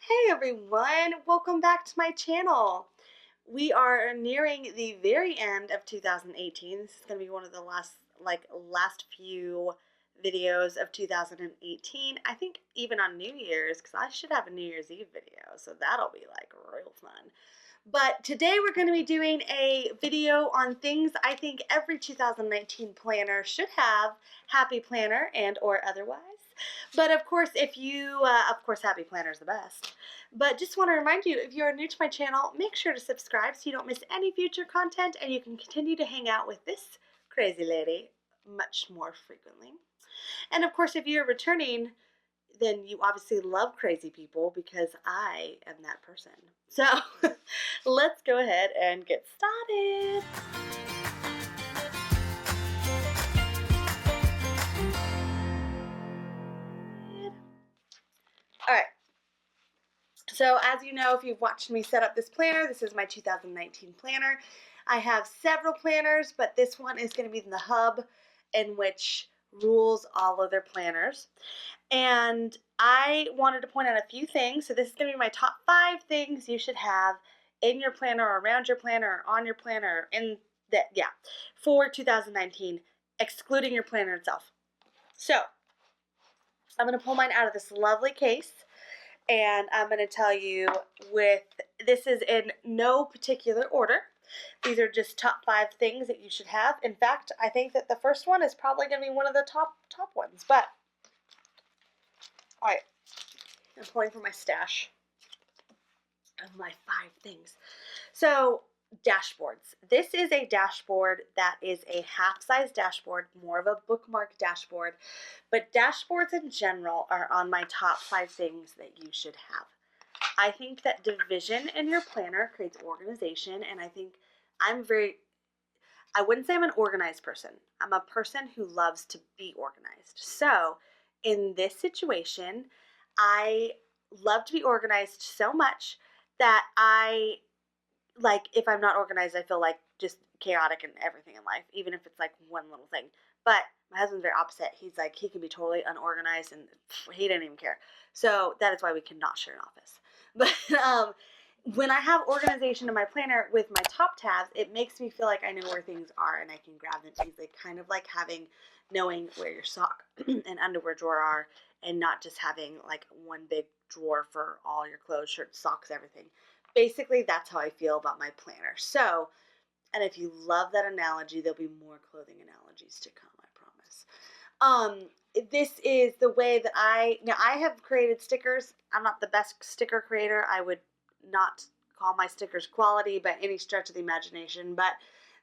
Hey everyone, welcome back to my channel. We are nearing the very end of 2018. This is going to be one of the last few videos of 2018. I think even on New Year's, because I should have a New Year's Eve video, so that'll be like real fun. But today we're going to be doing a video on things I think every 2019 planner should have, happy planner and or otherwise. But of course, if you, happy planner is the best. But just want to remind you, if you are new to my channel, make sure to subscribe so you don't miss any future content and you can continue to hang out with this crazy lady much more frequently. And of course, if you're returning, then you obviously love crazy people because I am that person. So let's go ahead and get started. All right. So as you know, if you've watched me set up this planner, this is my 2019 planner. I have several planners, but this one is going to be the hub in which rules all other planners. And I wanted to point out a few things. So this is going to be my top 5 things you should have in your planner, or around your planner, or on your planner, for 2019, excluding your planner itself. So I'm going to pull mine out of this lovely case, and I'm going to tell you this is in no particular order. These are just top 5 things that you should have. In fact, I think that the first one is probably going to be one of the top ones, but all right, I'm pulling from my stash of my 5 things. So, dashboards. This is a dashboard that is a half-size dashboard, more of a bookmark dashboard, but dashboards in general are on my top 5 things that you should have. I think that division in your planner creates organization, and I think I wouldn't say I'm an organized person. I'm a person who loves to be organized. So, in this situation, I love to be organized so much that if I'm not organized, I feel like just chaotic in everything in life, even if it's like one little thing. But my husband's very opposite. He's like, he can be totally unorganized and he didn't even care. So that is why we cannot share an office. But when I have organization in my planner with my top tabs, it makes me feel like I know where things are and I can grab them easily. Kind of like knowing where your sock and underwear drawer are, and not just having like one big drawer for all your clothes, shirts, socks, everything. Basically, that's how I feel about my planner. So, and if you love that analogy, there'll be more clothing analogies to come, I promise. This is the way that I have created stickers. I'm not the best sticker creator. I would not call my stickers quality by any stretch of the imagination, but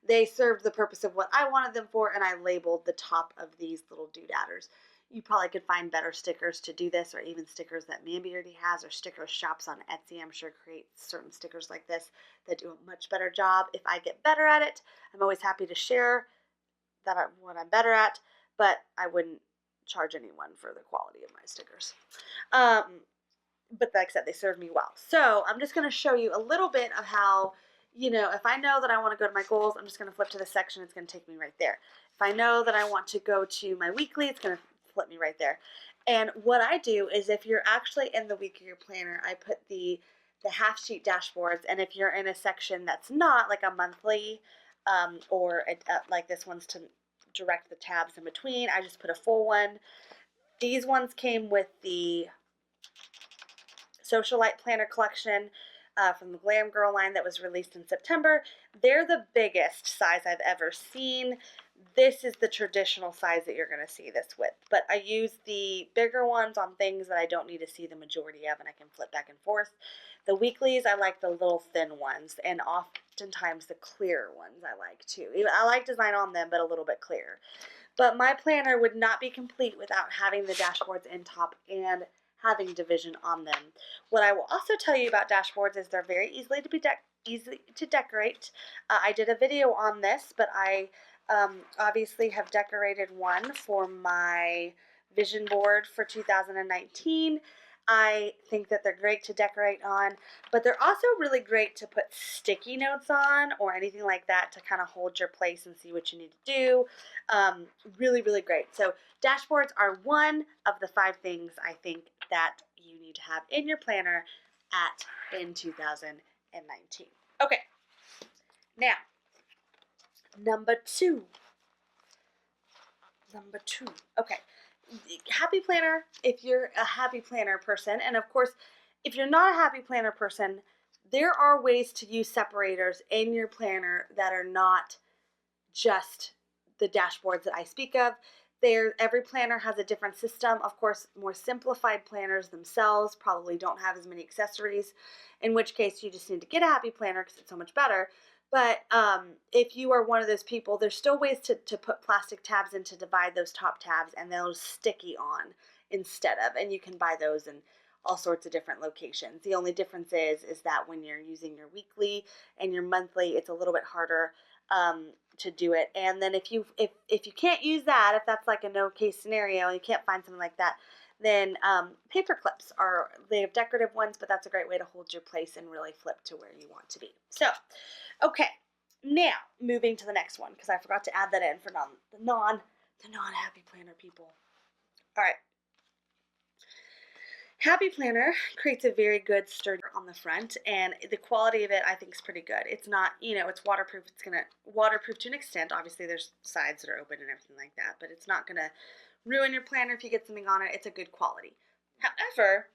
they served the purpose of what I wanted them for, and I labeled the top of these little doodadders. You probably could find better stickers to do this, or even stickers that Mambi already has, or sticker shops on Etsy, I'm sure, create certain stickers like this that do a much better job. If I get better at it, I'm always happy to share what I'm better at, but I wouldn't charge anyone for the quality of my stickers. But like I said, they serve me well. So I'm just going to show you a little bit of how, if I know that I want to go to my goals, I'm just going to flip to this section. It's going to take me right there. If I know that I want to go to my weekly, it's going to flip me right there. And what I do is, if you're actually in the week of your planner, I put the half sheet dashboards, and if you're in a section that's not like a monthly like this one's to direct the tabs in between, I just put a full one. These ones came with the Socialite Planner Collection from the Glam Girl line that was released in September. They're the biggest size I've ever seen. This is the traditional size that you're going to see this with, but I use the bigger ones on things that I don't need to see the majority of, and I can flip back and forth. The weeklies, I like the little thin ones, and oftentimes the clearer ones I like too. I like design on them, but a little bit clearer. But my planner would not be complete without having the dashboards in top and having division on them. What I will also tell you about dashboards is they're very easy to decorate. I did a video on this, but I obviously have decorated one for my vision board for 2019. I think that they're great to decorate on, but they're also really great to put sticky notes on or anything like that to kind of hold your place and see what you need to do. Really, really great. So dashboards are one of the 5 things I think that you need to have in your planner in 2019. Okay, now, number two. Okay, happy planner, if you're a happy planner person, and of course, if you're not a happy planner person, there are ways to use separators in your planner that are not just the dashboards that I speak of. Every planner has a different system. Of course, more simplified planners themselves probably don't have as many accessories, in which case you just need to get a happy planner because it's so much better. But if you are one of those people, there's still ways to put plastic tabs in to divide those top tabs, and they'll sticky on instead of, and you can buy those in all sorts of different locations. The only difference is that when you're using your weekly and your monthly, it's a little bit harder to do it. And then if you can't use that, if that's like a no case scenario and you can't find something like that, then paper clips they have decorative ones, but that's a great way to hold your place and really flip to where you want to be. So, okay, now moving to the next one, because I forgot to add that in for the non-happy planner people. All right. Happy Planner creates a very good sturdy on the front, and the quality of it I think is pretty good. It's not, it's waterproof. It's going to waterproof to an extent. Obviously there's sides that are open and everything like that, but it's not going to ruin your planner if you get something on it. It's a good quality. However,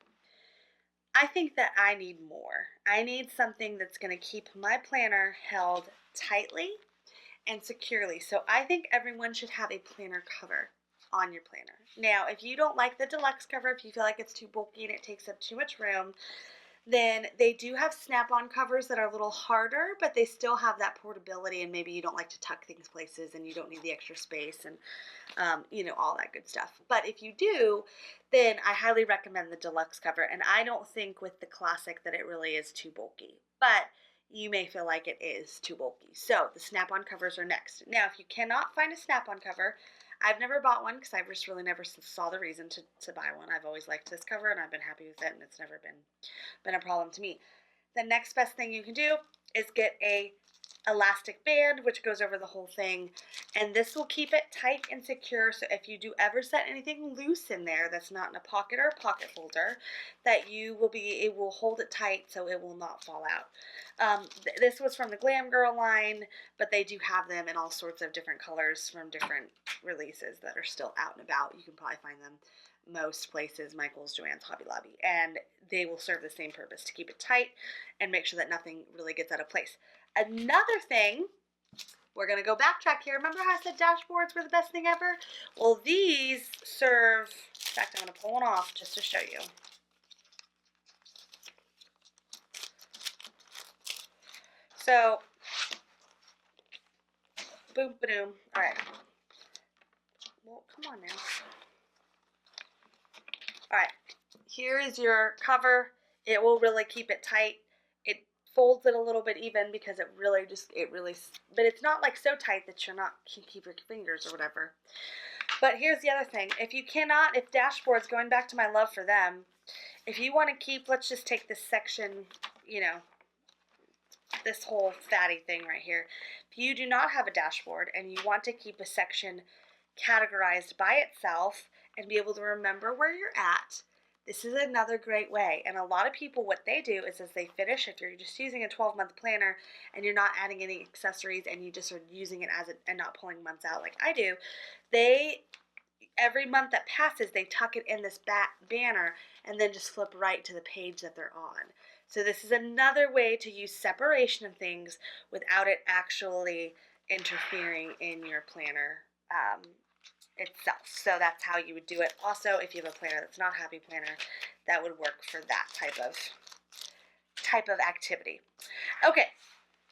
I think that I need more. I need something that's going to keep my planner held tightly and securely. So I think everyone should have a planner cover on your planner. Now, if you don't like the deluxe cover, if you feel like it's too bulky and it takes up too much room, then they do have snap-on covers that are a little harder, but they still have that portability, and maybe you don't like to tuck things places and you don't need the extra space and, all that good stuff. But if you do, then I highly recommend the deluxe cover, and I don't think with the classic that it really is too bulky, but you may feel like it is too bulky. So the snap-on covers are next. Now, if you cannot find a snap-on cover, I've never bought one because I just really never saw the reason to buy one. I've always liked this cover and I've been happy with it, and it's never been a problem to me. The next best thing you can do is get a elastic band which goes over the whole thing, and this will keep it tight and secure. So if you do ever set anything loose in there that's not in a pocket or a pocket holder, that it will hold it tight so it will not fall out. This was from the Glam Girl line, but they do have them in all sorts of different colors from different releases that are still out and about. You can probably find them most places, Michael's, Joann's, Hobby Lobby, and they will serve the same purpose, to keep it tight and make sure that nothing really gets out of place. Another thing, we're going to go backtrack here. Remember how I said dashboards were the best thing ever? Well, these serve, in fact, I'm going to pull one off just to show you. So, boom, ba-doom. All right. Well, come on now. All right. Here is your cover. It will really keep it tight. It folds it a little bit even because it really, but it's not like so tight that you're not keep your fingers or whatever. But here's the other thing. If dashboards, going back to my love for them, if you want to keep, let's just take this section, this whole fatty thing right here. If you do not have a dashboard and you want to keep a section categorized by itself and be able to remember where you're at, this is another great way. And a lot of people, what they do is as they finish, if you're just using a 12-month planner and you're not adding any accessories and you just are using it and not pulling months out like I do, every month that passes, they tuck it in this banner and then just flip right to the page that they're on. So this is another way to use separation of things without it actually interfering in your planner itself. So that's how you would do it. Also, if you have a planner that's not a happy planner, that would work for that type of activity. Okay.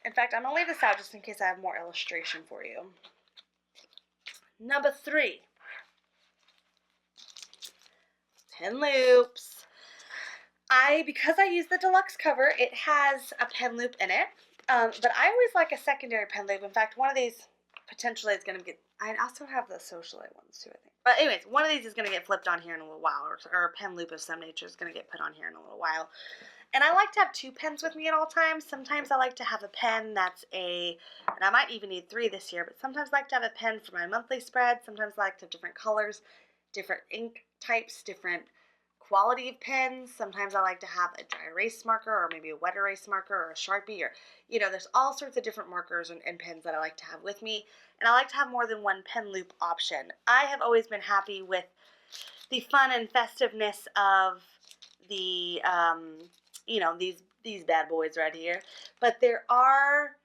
In fact, I'm going to leave this out just in case I have more illustration for you. Number 3. Pen loops. Because I use the deluxe cover, it has a pen loop in it, but I always like a secondary pen loop. In fact, one of these potentially is going to get, I also have the socialite ones too, I think. But anyways, one of these is going to get flipped on here in a little while, or a pen loop of some nature is going to get put on here in a little while. And I like to have 2 pens with me at all times. Sometimes I like to have a pen that's and I might even need 3 this year, but sometimes I like to have a pen for my monthly spread. Sometimes I like to have different colors, different ink types, different quality of pens. Sometimes I like to have a dry erase marker or maybe a wet erase marker or a Sharpie, or, you know, there's all sorts of different markers and pens that I like to have with me. And I like to have more than one pen loop option. I have always been happy with the fun and festiveness of the, you know, these bad boys right here. But there are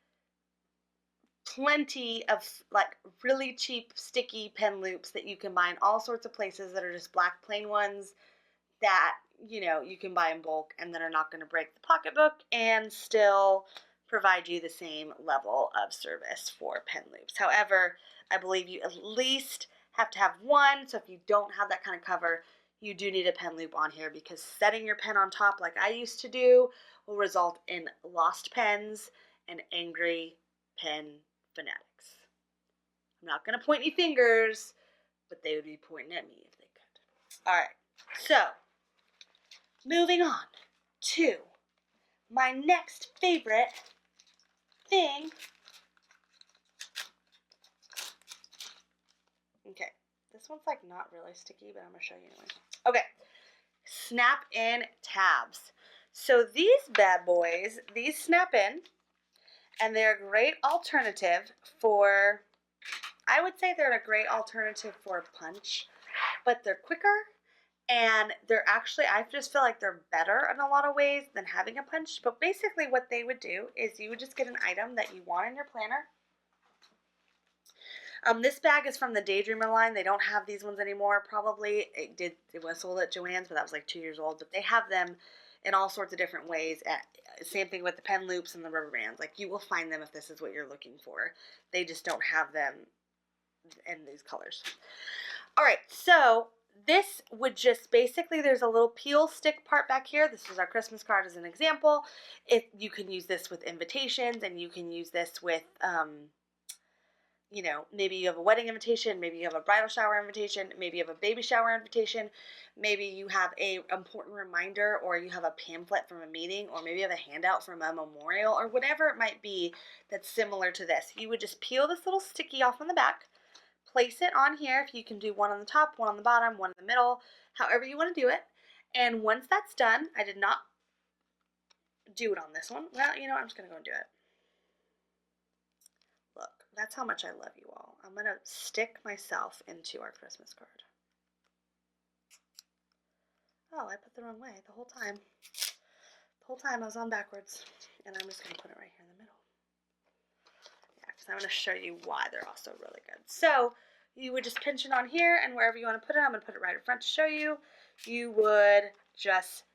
plenty of like really cheap sticky pen loops that you can buy in all sorts of places that are just black plain ones that, you know, you can buy in bulk and that are not going to break the pocketbook and still provide you the same level of service for pen loops. However, I believe you at least have to have one, so if you don't have that kind of cover, you do need a pen loop on here, because setting your pen on top like I used to do will result in lost pens and angry pen fanatics. I'm not going to point any fingers, but they would be pointing at me if they could. All right, so moving on to my next favorite thing. Okay, this one's like not really sticky, but I'm going to show you anyway. Okay, snap in tabs. So these bad boys, these snap in, and they're a great alternative for, I would say they're a great alternative for a punch, but they're quicker, and they're actually, I just feel like they're better in a lot of ways than having a punch. But basically what they would do is you would just get an item that you want in your planner. This bag is from the Daydreamer line. They don't have these ones anymore. Probably it was sold at Joann's, but that was like 2 years old. But they have them in all sorts of different ways. Same thing with the pen loops and the rubber bands. Like, you will find them if this is what you're looking for. They just don't have them in these colors. All right, so this would just basically, there's a little peel stick part back here. This is our Christmas card as an example. If you can use this with invitations, and you can use this with you know, maybe you have a wedding invitation, maybe you have a bridal shower invitation, maybe you have a baby shower invitation, maybe you have a important reminder, or you have a pamphlet from a meeting, or maybe you have a handout from a memorial, or whatever it might be that's similar to this. You would just peel this little sticky off on the back, place it on here. If you can do one on the top, one on the bottom, one in the middle, however you want to do it. And once that's done, I did not do it on this one. Well, you know, I'm just going to go and do it. Look, that's how much I love you all. I'm going to stick myself into our Christmas card. Oh, I put the wrong way the whole time. The whole time I was on backwards. And I'm just going to put it right here in the middle. Yeah, because I'm going to show you why they're also really good. So you would just pinch it on here, and wherever you want to put it, I'm going to put it right in front to show you. You would just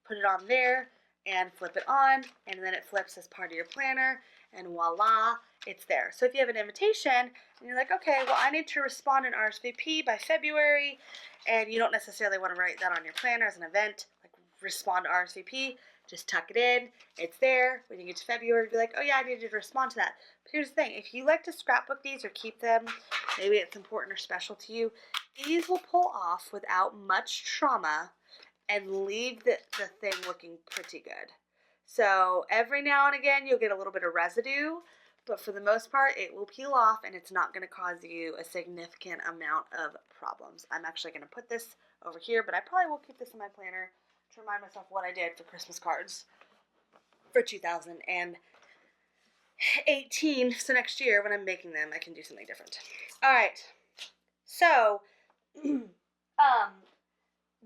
put it on there and flip it on, and then it flips as part of your planner, and voila, it's there. So if you have an invitation and you're like, okay, well, I need to respond in RSVP by February, and you don't necessarily want to write that on your planner as an event, like respond to RSVP, just tuck it in, it's there. When you get to February, you'll be like, oh yeah, I need to respond to that. But here's the thing, if you like to scrapbook these or keep them, maybe it's important or special to you, these will pull off without much trauma and leave the thing looking pretty good. So every now and again, you'll get a little bit of residue, but for the most part, it will peel off, and it's not going to cause you a significant amount of problems. I'm actually going to put this over here, but I probably will keep this in my planner to remind myself what I did for Christmas cards for 2018. So next year, when I'm making them, I can do something different. All right. So,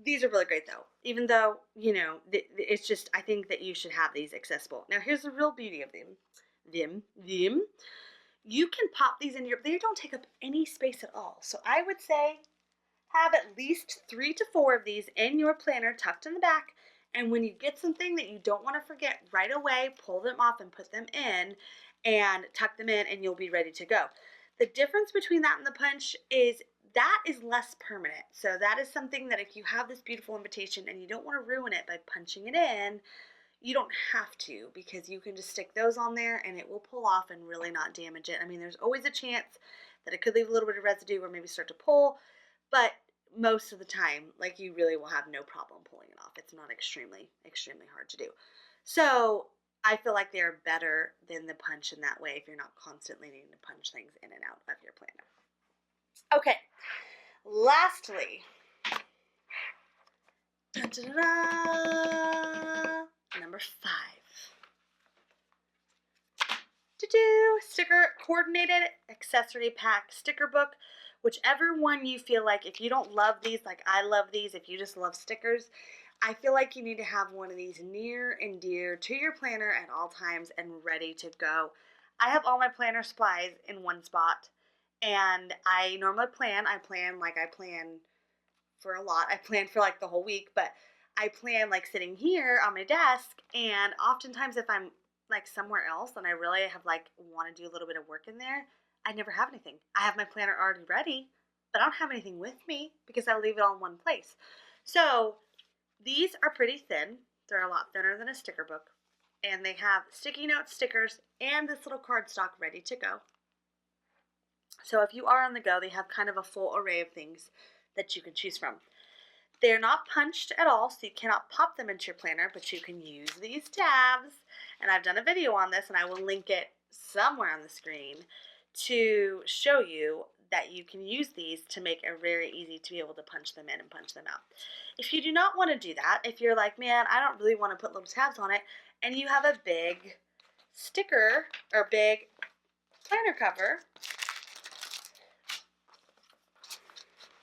these are really great though, even though, you know, it's just, I think that you should have these accessible. Now here's the real beauty of them. You can pop these in they don't take up any space at all. So I would say have at least 3 to 4 of these in your planner tucked in the back. And when you get something that you don't want to forget right away, pull them off and put them in and tuck them in, and you'll be ready to go. The difference between that and the punch is that is less permanent. So that is something that if you have this beautiful invitation and you don't want to ruin it by punching it in, you don't have to, because you can just stick those on there and it will pull off and really not damage it. I mean, there's always a chance that it could leave a little bit of residue or maybe start to pull, but most of the time, like, you really will have no problem pulling it off. It's not extremely, extremely hard to do. So I feel like they're better than the punch in that way if you're not constantly needing to punch things in and out of your planner. Okay, lastly, Dun, dun, dun, dun. Number 5. Sticker coordinated accessory pack sticker book. Whichever one you feel like, if you don't love these like I love these, if you just love stickers, I feel like you need to have one of these near and dear to your planner at all times and ready to go. I have all my planner supplies in one spot, and I normally plan for a lot. I plan for like the whole week, but I plan like sitting here on my desk, and oftentimes if I'm like somewhere else and I really have like want to do a little bit of work in there, I never have anything. I have my planner already ready, but I don't have anything with me because I leave it all in one place. So these are pretty thin. They're a lot thinner than a sticker book, and they have sticky note stickers and this little cardstock ready to go. So if you are on the go, they have kind of a full array of things that you can choose from. They're not punched at all, so you cannot pop them into your planner, but you can use these tabs. And I've done a video on this, and I will link it somewhere on the screen to show you that you can use these to make it very easy to be able to punch them in and punch them out. If you do not want to do that, if you're like, man, I don't really want to put little tabs on it, and you have a big sticker or big planner cover,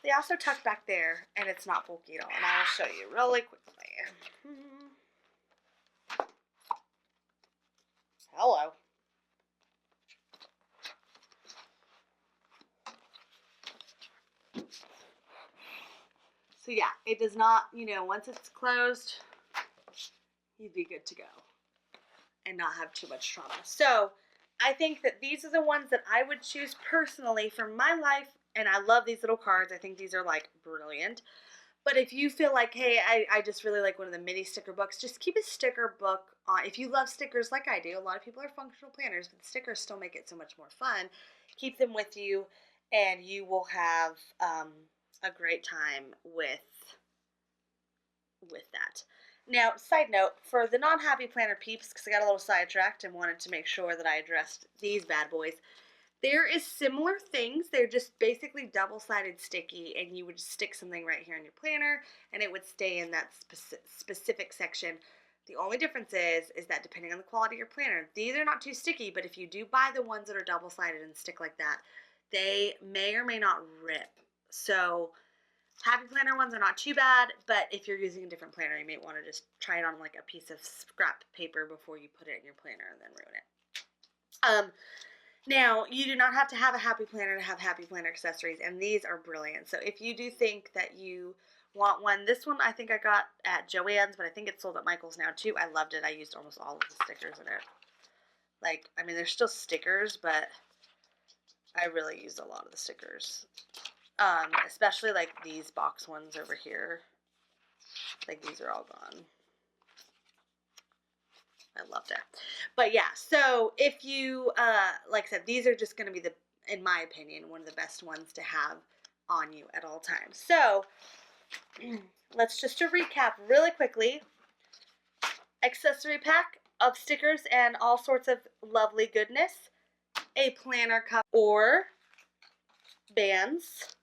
they also tuck back there, and it's not bulky at all, and I will show you really quickly. Hello. So yeah, it does not, once it's closed, you'd be good to go and not have too much trauma. So I think that these are the ones that I would choose personally for my life, and I love these little cards. I think these are like brilliant. But if you feel like, hey, I just really like one of the mini sticker books, just keep a sticker book on. If you love stickers like I do, a lot of people are functional planners, but the stickers still make it so much more fun. Keep them with you, and you will have a great time with that. Now, side note, for the non-happy planner peeps, because I got a little sidetracked and wanted to make sure that I addressed these bad boys, there is similar things. They're just basically double-sided sticky, and you would stick something right here in your planner, and it would stay in that specific section. The only difference is that depending on the quality of your planner, these are not too sticky, but if you do buy the ones that are double-sided and stick like that, they may or may not rip. So happy planner ones are not too bad, but if you're using a different planner, you may want to just try it on like a piece of scrap paper before you put it in your planner and then ruin it. Now, you do not have to have a happy planner to have happy planner accessories, and these are brilliant. So if you do think that you want one, this one I think I got at Joann's, but I think it's sold at Michael's now too. I loved it. I used almost all of the stickers in it. Like, I mean, there's still stickers, but I really used a lot of the stickers. Especially like these box ones over here. Like, these are all gone. I loved it. But yeah, so if you, like I said, these are just going to be in my opinion, one of the best ones to have on you at all times. So let's just to recap really quickly. Accessory pack of stickers and all sorts of lovely goodness. A planner cup or bands.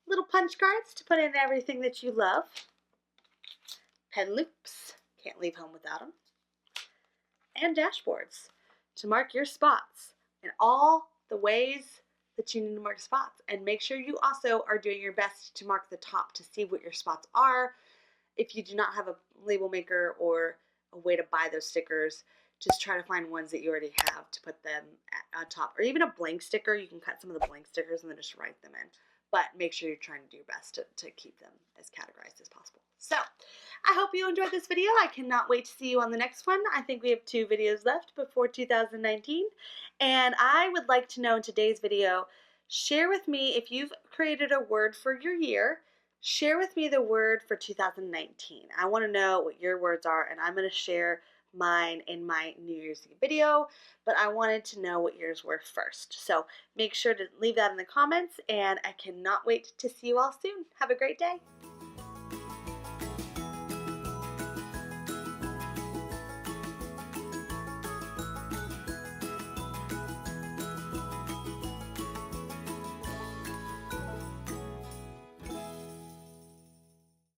Little punch cards to put in everything that you love. Pen loops. Can't leave home without them. And dashboards to mark your spots in all the ways that you need to mark spots. And make sure you also are doing your best to mark the top to see what your spots are. If you do not have a label maker or a way to buy those stickers, just try to find ones that you already have to put them on top. Or even a blank sticker. You can cut some of the blank stickers and then just write them in. But make sure you're trying to do your best to keep them as categorized as possible. So, I hope you enjoyed this video. I cannot wait to see you on the next one. I think we have 2 videos left before 2019. And I would like to know in today's video, share with me if you've created a word for your year. Share with me the word for 2019. I want to know what your words are, and I'm going to share mine in my New Year's Eve video, but I wanted to know what yours were first. So make sure to leave that in the comments, and I cannot wait to see you all soon. Have a great day.